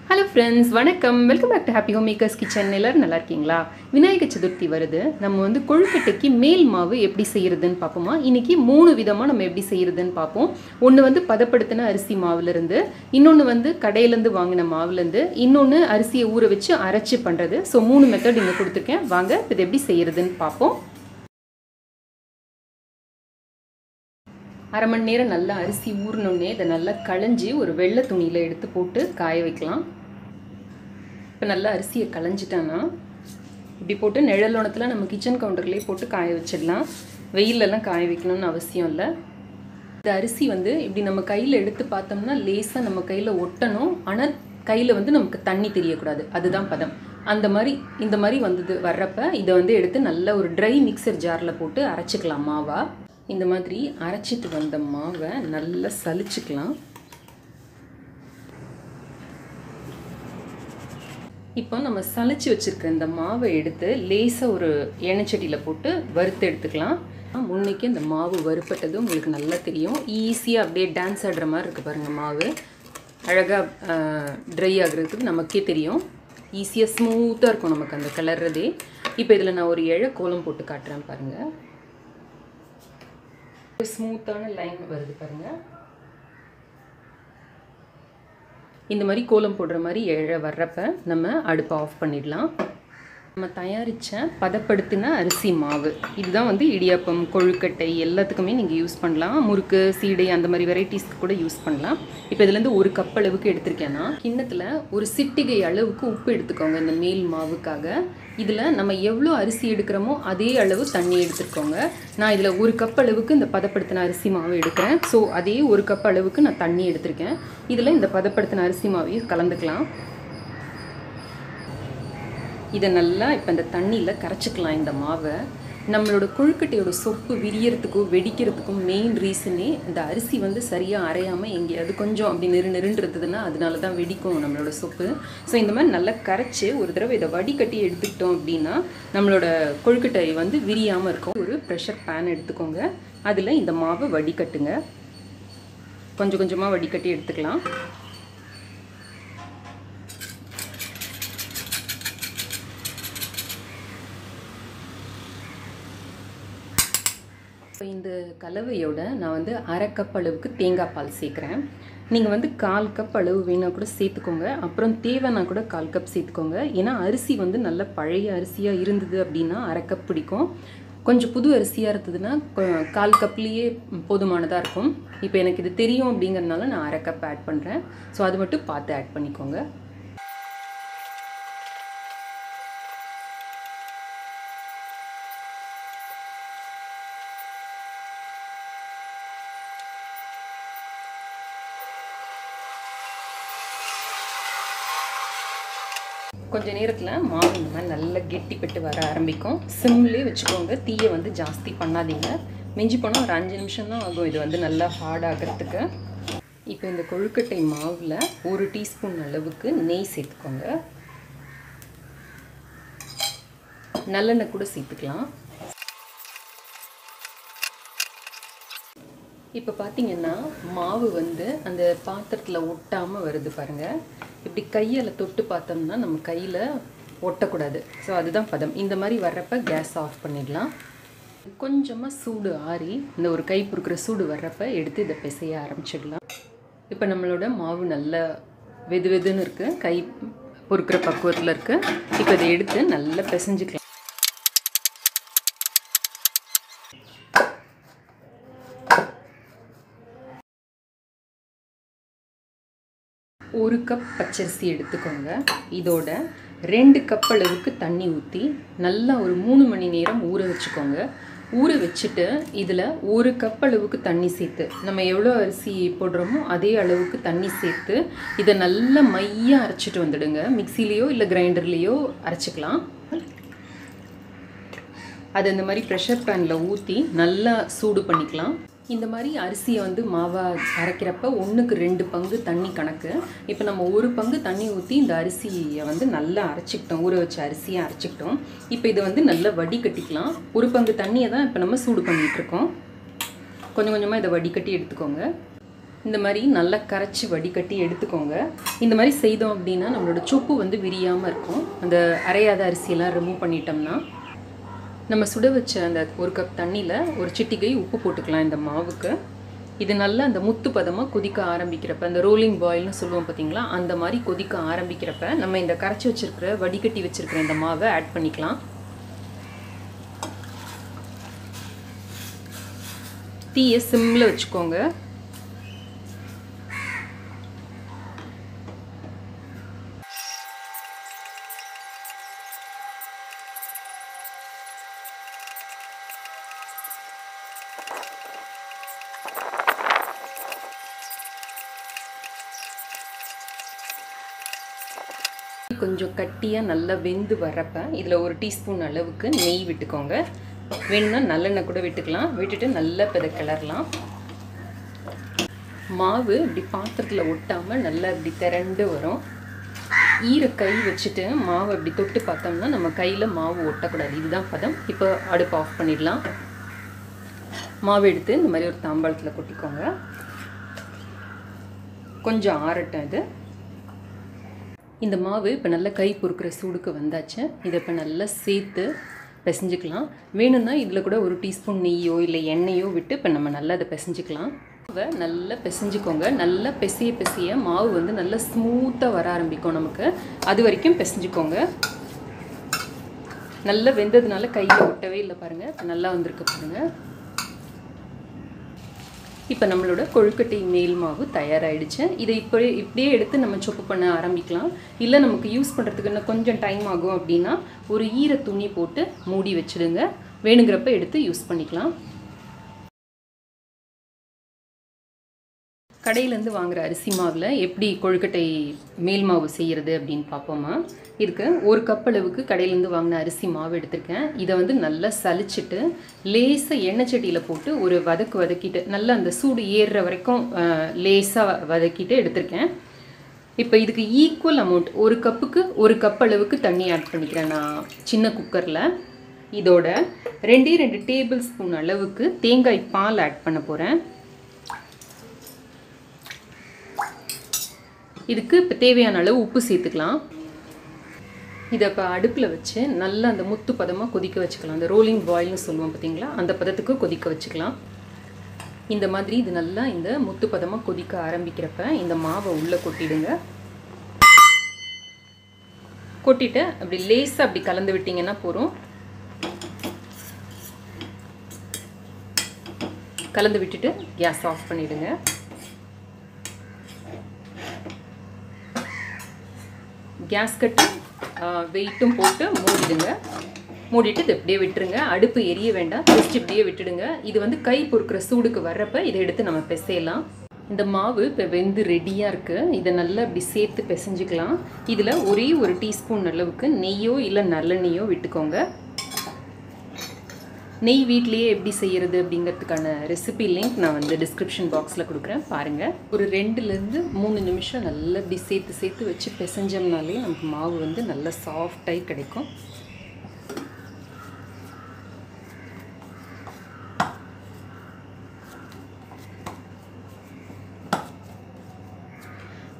Hello friends, வணக்கம். Welcome back to Happy Home Makers Kitchen. எல்லாரும் நல்லா இருக்கீங்களா? விநாயகர் சதுர்த்தி வருது. நம்ம வந்து கொழுக்கட்டைக்கு மேல் மாவு எப்படி செய்யறதுன்னு பார்ப்போமா? இன்னைக்கு 3 விதமா நம்ம எப்படி செய்யறதுன்னு பார்ப்போம். ஒன்னு வந்து பதப்படுத்தின அரிசி மாவுல இருந்து, இன்னொன்னு வந்து கடையில இருந்து வாங்கின மாவுல இருந்து, இன்னொன்னு அரிசியை ஊற வச்சு அரைச்சு பண்றது. சோ 3 மெத்தட் இங்க கொடுத்திருக்கேன். வாங்க இது எப்படி செய்யறதுன்னு பார்ப்போம். அரை மணி நேரம் நல்லா அரிசி ஊறணுன்னே இதை நல்லா களைஞ்சி ஒரு வெள்ளை துணியில் எடுத்து போட்டு காய வைக்கலாம். இப்போ நல்லா அரிசியை களைஞ்சிட்டான்னா இப்படி போட்டு நிழலோணத்தில் நம்ம கிச்சன் கவுண்டர்லேயே போட்டு காய வச்சிடலாம். வெயிலெல்லாம் காய வைக்கணும்னு அவசியம் இல்லை. இந்த அரிசி வந்து இப்படி நம்ம கையில் எடுத்து பார்த்தோம்னா லேசாக நம்ம கையில் ஒட்டணும். ஆனால் கையில் வந்து நமக்கு தண்ணி தெரியக்கூடாது. அதுதான் பதம். அந்த மாதிரி இந்த மாதிரி வர்றப்ப இதை வந்து எடுத்து நல்லா ஒரு ட்ரை மிக்சர் ஜாரில் போட்டு அரைச்சிக்கலாம். மாவா இந்த மாதிரி அரைச்சிட்டு வந்த மாவை நல்லா சலிச்சுக்கலாம். இப்போ நம்ம சலிச்சு வச்சுருக்க இந்த மாவை எடுத்து லேசாக ஒரு எண்ணெய் சட்டியில் போட்டு வறுத்து எடுத்துக்கலாம். முன்னைக்கு இந்த மாவு வறுப்பட்டது உங்களுக்கு நல்லா தெரியும். ஈஸியாக அப்படியே டான்ஸ் ஆடுற மாதிரி இருக்குது பாருங்கள். மாவு அழகாக ட்ரை ஆகுறதுக்கு நமக்கே தெரியும். ஈஸியாக ஸ்மூத்தாக இருக்கும் நமக்கு அந்த கிளறதே. இப்போ இதில் நான் ஒரு இழை கோலம் போட்டு காட்டுறேன் பாருங்கள். ஸ்மூத்தான லைன் வருது பாருங்கள். இந்த மாதிரி கோலம் போடுற மாதிரி இழை வர்றப்ப நம்ம அடுப்பை ஆஃப் பண்ணிடலாம். நம்ம தயாரித்த பதப்படுத்தின அரிசி மாவு இதுதான் வந்து இடியாப்பம், கொழுக்கட்டை எல்லாத்துக்குமே நீங்கள் யூஸ் பண்ணலாம். முறுக்கு, சீடை அந்த மாதிரி வெரைட்டிஸ்க்கு கூட யூஸ் பண்ணலாம். இப்போ இதுலேருந்து ஒரு கப் அளவுக்கு எடுத்திருக்கேன்னா கிண்ணத்தில் ஒரு சிட்டிகை அளவுக்கு உப்பு எடுத்துக்கோங்க. இந்த மேல் மாவுக்காக இதில் நம்ம எவ்வளோ அரிசி எடுக்கிறோமோ அதே அளவு தண்ணி எடுத்துக்கோங்க. நான் இதில் ஒரு கப் அளவுக்கு இந்த பதப்படுத்தின அரிசி மாவு எடுக்கிறேன். ஸோ அதே ஒரு கப் அளவுக்கு நான் தண்ணி எடுத்திருக்கேன். இதில் இந்த பதப்படுத்தின அரிசி மாவையும் கலந்துக்கலாம். இதை நல்லா இப்போ இந்த தண்ணியில் கரைச்சிக்கலாம். இந்த மாவை நம்மளோட கொழுக்கட்டையோட சொப்பு விரியறதுக்கும் வெடிக்கிறதுக்கும் மெயின் ரீசனே இந்த அரிசி வந்து சரியாக அரையாமல் எங்கேயாவது கொஞ்சம் அப்படி நெருன்றதுன்னா அதனால தான் வெடிக்கும் நம்மளோட சொப்பு. ஸோ இந்த மாதிரி நல்லா கரைச்சி ஒரு தடவை இதை வடிகட்டி எடுத்துக்கிட்டோம் அப்படின்னா நம்மளோட கொழுக்கட்டை வந்து விரியாமல் இருக்கும். ஒரு ப்ரெஷர் பேன் எடுத்துக்கோங்க. அதில் இந்த மாவை வடிகட்டுங்க. கொஞ்சம் கொஞ்சமாக வடிகட்டி எடுத்துக்கலாம். இப்போ இந்த கலவையோட நான் வந்து அரை கப் அளவுக்கு தேங்காய் பால் சேர்க்குறேன். நீங்கள் வந்து 1/4 கப் அளவு வேணால் கூட சேர்த்துக்கோங்க. அப்புறம் தேவைன்னா கூட 1/4 கப் சேர்த்துக்கோங்க. ஏன்னா அரிசி வந்து நல்ல பழைய அரிசியாக இருந்தது அப்படின்னா அரை கப் பிடிக்கும். கொஞ்சம் புது அரிசியாக இருந்ததுன்னா 1/4 கப்லேயே போதுமானதாக இருக்கும். இப்போ எனக்கு இது தெரியும் அப்படிங்கிறதுனால நான் அரை கப் ஆட் பண்ணுறேன். ஸோ அது மட்டும் பார்த்து ஆட் பண்ணிக்கோங்க. கொஞ்சம் நேரத்தில் மாவு இந்த மாதிரி நல்லா கெட்டிப்பட்டு வர ஆரம்பிக்கும். சிம்லேயே வச்சுக்கோங்க. தீயை வந்து ஜாஸ்தி பண்ணாதீங்க. மிஞ்சி போனால் ஒரு 5 நிமிஷம் தான் ஆகும் இது வந்து நல்லா ஹார்ட் ஆகிறதுக்கு. இப்போ இந்த கொழுக்கட்டை மாவில் 1 டீஸ்பூன் அளவுக்கு நெய் சேர்த்துக்கோங்க. நல்லெண்ணெய் கூட சேர்த்துக்கலாம். இப்போ பார்த்தீங்கன்னா மாவு வந்து அந்த பாத்திரத்தில் ஒட்டாமல் வருது பாருங்கள். இப்படி கையால் தொட்டு பார்த்தோம்னா நம்ம கையில் ஒட்டக்கூடாது. ஸோ அதுதான் பதம். இந்த மாதிரி வர்றப்ப கேஸ் ஆஃப் பண்ணிடலாம். கொஞ்சமாக சூடு ஆறி இந்த ஒரு கை பொறுக்கிற சூடு வர்றப்ப எடுத்து இதை பிசைய ஆரம்பிச்சிடலாம். இப்போ நம்மளோட மாவு நல்லா வெது வெதுன்னு இருக்குது. கை பொறுக்கிற பக்குவத்தில் இருக்குது. இப்போ இதை எடுத்து நல்லா பிசைஞ்சிக்கலாம். ஒரு கப் பச்சரிசி எடுத்துக்கோங்க. இதோட 2 கப் அளவுக்கு தண்ணி ஊற்றி நல்லா ஒரு 3 மணி நேரம் ஊற வச்சுக்கோங்க. ஊற வச்சுட்டு இதில் 1 கப் அளவுக்கு தண்ணி சேர்த்து நம்ம எவ்வளோ அரிசி போடுறோமோ அதே அளவுக்கு தண்ணி சேர்த்து இதை நல்லா மையாக அரைச்சிட்டு வந்துடுங்க. மிக்சிலேயோ இல்லை கிரைண்டர்லேயோ அரைச்சிக்கலாம். அதை இந்த மாதிரி ப்ரெஷர் பேனில் ஊற்றி நல்லா சூடு பண்ணிக்கலாம். இந்த மாதிரி அரிசியை வந்து மாவா அரைக்கிறப்ப 1க்கு 2 பங்கு தண்ணி கணக்கு. இப்போ நம்ம 1 பங்கு தண்ணி ஊற்றி இந்த அரிசியை வந்து நல்லா அரைச்சிக்கிட்டோம். ஊற வச்ச அரிசியை அரைச்சிக்கிட்டோம். இப்போ இதை வந்து நல்லா வடிகட்டிக்கலாம். 1 பங்கு தண்ணியை தான் இப்போ நம்ம சூடு பண்ணிகிட்ருக்கோம். கொஞ்சம் கொஞ்சமாக இதை வடிகட்டி எடுத்துக்கோங்க. இந்த மாதிரி நல்லா கரைச்சி வடிகட்டி எடுத்துக்கோங்க. இந்த மாதிரி செய்தோம் அப்படின்னா நம்மளோட சொப்பு வந்து விரியாமல் இருக்கும். அந்த அரையாத அரிசியெல்லாம் ரிமூவ் பண்ணிட்டோம்னா நம்ம சுட வச்ச அந்த 1 கப் தண்ணியில் ஒரு சிட்டிகை உப்பு போட்டுக்கலாம் இந்த மாவுக்கு. இது நல்லா அந்த முத்து பதமாக கொதிக்க ஆரம்பிக்கிறப்ப, அந்த ரோலிங் பாயில்னு சொல்லுவோம் பார்த்தீங்களா, அந்த மாதிரி கொதிக்க ஆரம்பிக்கிறப்ப நம்ம இந்த கரைச்சி வச்சுருக்கிற வடிகட்டி வச்சுருக்கிற இந்த மாவை ஆட் பண்ணிக்கலாம். தீயை சிம்மில் வச்சுக்கோங்க. கொஞ்சம் கட்டியாக நல்லா வெந்து வரப்ப இதில் 1 டீஸ்பூன் அளவுக்கு நெய் விட்டுக்கோங்க. வேணும்னா நல்லெண்ணெய் கூட விட்டுக்கலாம். விட்டுட்டு நல்லா கிளறலாம். மாவு இப்படி பாத்திரத்தில் ஒட்டாமல் நல்லா இப்படி திரண்டு வரும். கை வச்சுட்டு மாவை இப்படி தொட்டு பார்த்தோம்னா நம்ம கையில் மாவு ஒட்டக்கூடாது. இதுதான் பதம். இப்போ அடுப்பு ஆஃப் பண்ணிடலாம். மாவு எடுத்து இந்த மாதிரி ஒரு தாம்பாளத்தில் கொட்டிக்கோங்க. கொஞ்சம் ஆறட்டும். இது இந்த மாவு இப்போ நல்லா கை பொறுக்கிற சூடுக்கு வந்தாச்சு. இதை இப்போ நல்லா சேர்த்து பிசைஞ்சிக்கலாம். வேணும்னா இதில் கூட 1 டீஸ்பூன் நெய்யோ இல்லை எண்ணெயோ விட்டு இப்போ நம்ம நல்லா அதை பிசைஞ்சிக்கலாம். மாவை நல்லா பிசைஞ்சிக்கோங்க. நல்லா பிசைய மாவு வந்து நல்லா ஸ்மூத்தாக வர ஆரம்பிக்கும் நமக்கு. அது வரைக்கும் பிசைஞ்சிக்கோங்க. நல்லா வெந்ததுனால கையில் ஒட்டவே இல்லை பாருங்கள். இப்போ நல்லா வந்திருக்கு பாருங்கள். இப்போ நம்மளோட கொழுக்கட்டை மேல் மாவு தயாராகிடுச்சு. இதை இப்படியே எடுத்து நம்ம சொப்பு பண்ண ஆரம்பிக்கலாம். இல்லை நமக்கு யூஸ் பண்ணுறதுக்கு இன்னும் கொஞ்சம் டைம் ஆகும் அப்படின்னா ஒரு ஈர துணி போட்டு மூடி வச்சுடுங்க. வேணுங்கிறப்ப எடுத்து யூஸ் பண்ணிக்கலாம். கடையிலேருந்து வாங்குகிற அரிசி மாவில் எப்படி கொழுக்கட்டை மேல் மாவு செய்கிறது அப்படின்னு பார்ப்போமா. இதுக்கு 1 கப் அளவுக்கு கடையிலேருந்து வாங்கின அரிசி மாவு எடுத்திருக்கேன். இதை வந்து நல்லா சலிச்சிட்டு லேசாக எண்ணெய் சட்டியில் போட்டு ஒரு வதக்கிட்டு நல்லா அந்த சூடு ஏறுற வரைக்கும் லேசாக வதக்கிட்டு எடுத்திருக்கேன். இப்போ இதுக்கு ஈக்குவல் அமௌண்ட் 1 கப்புக்கு 1 கப் அளவுக்கு தண்ணி ஆட் பண்ணிக்கிறேன் நான் சின்ன குக்கரில். இதோட 2 டேபிள் ஸ்பூன் அளவுக்கு தேங்காய் பால் ஆட் பண்ண போகிறேன். இதுக்கு இப்போ தேவையான அளவு உப்பு சேர்த்துக்கலாம். இதை இப்போ அடுப்பில் வச்சு நல்லா அந்த முத்து பதமாக கொதிக்க வச்சுக்கலாம். அந்த ரோலிங் பாயில்னு சொல்லுவோம் பார்த்தீங்களா, அந்த பதத்துக்கு கொதிக்க வச்சுக்கலாம். இந்த மாதிரி இது நல்லா இந்த முத்து பதமாக கொதிக்க ஆரம்பிக்கிறப்ப இந்த மாவை உள்ளே கொட்டிடுங்க. கொட்டிட்டு அப்படி லேசாக அப்படி கலந்து விட்டிங்கன்னா போதும். கலந்து விட்டுட்டு கேஸ் ஆஃப் பண்ணிவிடுங்க. கேஸ் கட்டி வெயிட்டும் போட்டு மூடிடுங்க. மூடிட்டு இதை இப்படியே விட்டுருங்க. அடுப்பு எரிய வேண்டாம். ஜஸ்ட் இப்படியே விட்டுடுங்க. இது வந்து கை பொறுக்கிற சூடுக்கு வர்றப்ப இதை எடுத்து நம்ம பிசையலாம். இந்த மாவு இப்போ வெந்து ரெடியாக இருக்குது. இதை நல்லா இப்படி சேர்த்து பிசைஞ்சிக்கலாம். இதில் ஒரே 1 டீஸ்பூன் அளவுக்கு நெய்யோ இல்லை நல்லெண்ணெய்யோ விட்டுக்கோங்க. நெய் வீட்லேயே எப்படி செய்கிறது அப்படிங்கிறதுக்கான ரெசிபி லிங்க் நான் வந்து டிஸ்கிரிப்ஷன் பாக்ஸில் கொடுக்குறேன், பாருங்கள். ஒரு 2லேருந்து 3 நிமிஷம் நல்லா இப்படி சேர்த்து வச்சு பிசைஞ்சோம்னாலே நமக்கு மாவு வந்து நல்லா சாஃப்டாகி கிடைக்கும்.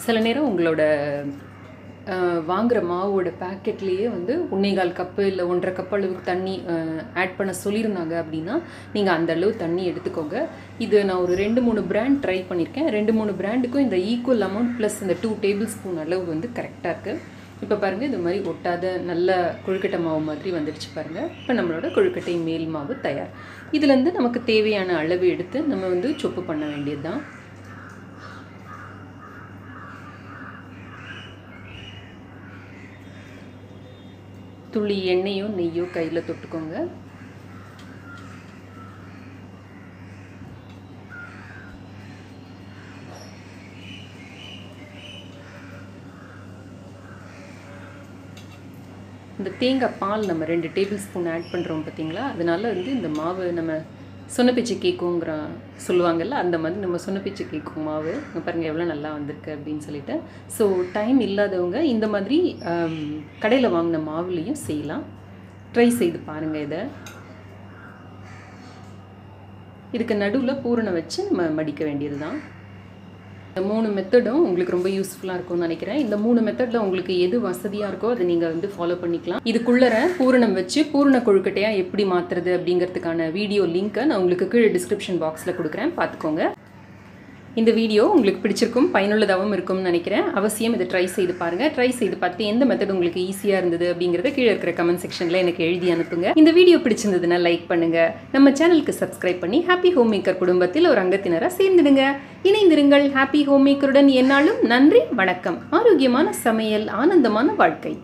சில நேரம் உங்களோட வாங்குகிற மாவோட பேக்கெட்லேயே வந்து 1.25 கப்பு இல்லை 1.5 கப் அளவுக்கு தண்ணி ஆட் பண்ண சொல்லியிருந்தாங்க அப்படின்னா நீங்கள் அந்த அளவு தண்ணி எடுத்துக்கோங்க. இது நான் ஒரு 2-3 பிராண்ட் ட்ரை பண்ணியிருக்கேன். 2-3 பிராண்டுக்கும் இந்த ஈக்குவல் அமௌண்ட் ப்ளஸ் இந்த 2 டேபிள் ஸ்பூன் அளவு வந்து கரெக்டாக இருக்குது. இப்போ பாருங்கள், இது மாதிரி ஒட்டாத நல்ல கொழுக்கட்டை மாவு மாதிரி வந்துடுச்சு பாருங்கள். இப்போ நம்மளோட கொழுக்கட்டை மேல் மாவு தயார். இதுலேருந்து நமக்கு தேவையான அளவு எடுத்து நம்ம வந்து சொப்பு பண்ண வேண்டியது தான். துளி எண்ணெயோ நெய்யோ கையில் தொட்டுக்கோங்க. இந்த தேங்காய் பால் நம்ம 2 டேபிள் ஸ்பூன் ஆட் பண்ணுறோம் பார்த்தீங்களா, அதனால வந்து இந்த மாவு நம்ம சொன்னப்பேச்சு கேக்குங்கிற சொல்லுவாங்கல்ல, அந்த மாதிரி நம்ம சொன்னப்பேச்சு கேக்கும் மாவு. பாருங்கள் எவ்வளோ நல்லா வந்திருக்கு அப்படின்னு சொல்லிட்டு. ஸோ டைம் இல்லாதவங்க இந்த மாதிரி கடையில் வாங்கின மாவுலேயும் செய்யலாம். ட்ரை செய்து பாருங்கள். இதுக்கு நடுவில் பூரணை வச்சு நம்ம மடிக்க வேண்டியது தான். இந்த 3 மெத்தடும் உங்களுக்கு ரொம்ப யூஸ்ஃபுல்லாக இருக்கும்னு நினைக்கிறேன். இந்த 3 மெத்தடில் உங்களுக்கு எது வசதியாக இருக்கோ அதை நீங்கள் வந்து ஃபாலோ பண்ணிக்கலாம். இதுக்குள்ளே பூரணம் வச்சு பூரண கொழுக்கட்டையாக எப்படி மாற்றுறது அப்படிங்கிறதுக்கான வீடியோ லிங்க்கை நான் உங்களுக்கு கீழே டிஸ்கிரிப்ஷன் பாக்ஸில் கொடுக்குறேன், பார்த்துக்கோங்க. இந்த வீடியோ உங்களுக்கு பிடிச்சிருக்கும், பயனுள்ளதாகவும் இருக்கும்னு நினைக்கிறேன். அவசியம் இதை ட்ரை செய்து பாருங்கள். ட்ரை செய்து பார்த்து எந்த மெத்தட் உங்களுக்கு ஈஸியாக இருந்தது அப்படிங்கிறத கீழே இருக்கிற கமெண்ட் செக்ஷனில் எனக்கு எழுதி அனுப்புங்க. இந்த வீடியோ பிடிச்சிருந்ததுன்னா லைக் பண்ணுங்கள். நம்ம சேனலுக்கு சப்ஸ்கிரைப் பண்ணி ஹாப்பி ஹோம் மேக்கர் குடும்பத்தில் ஒரு அங்கத்தினராக சேர்ந்துடுங்க. இணைந்திருங்கள். ஹாப்பி ஹோம் மேக்கருடன் என்னாலும். நன்றி, வணக்கம். ஆரோக்கியமான சமையல், ஆனந்தமான வாழ்க்கை.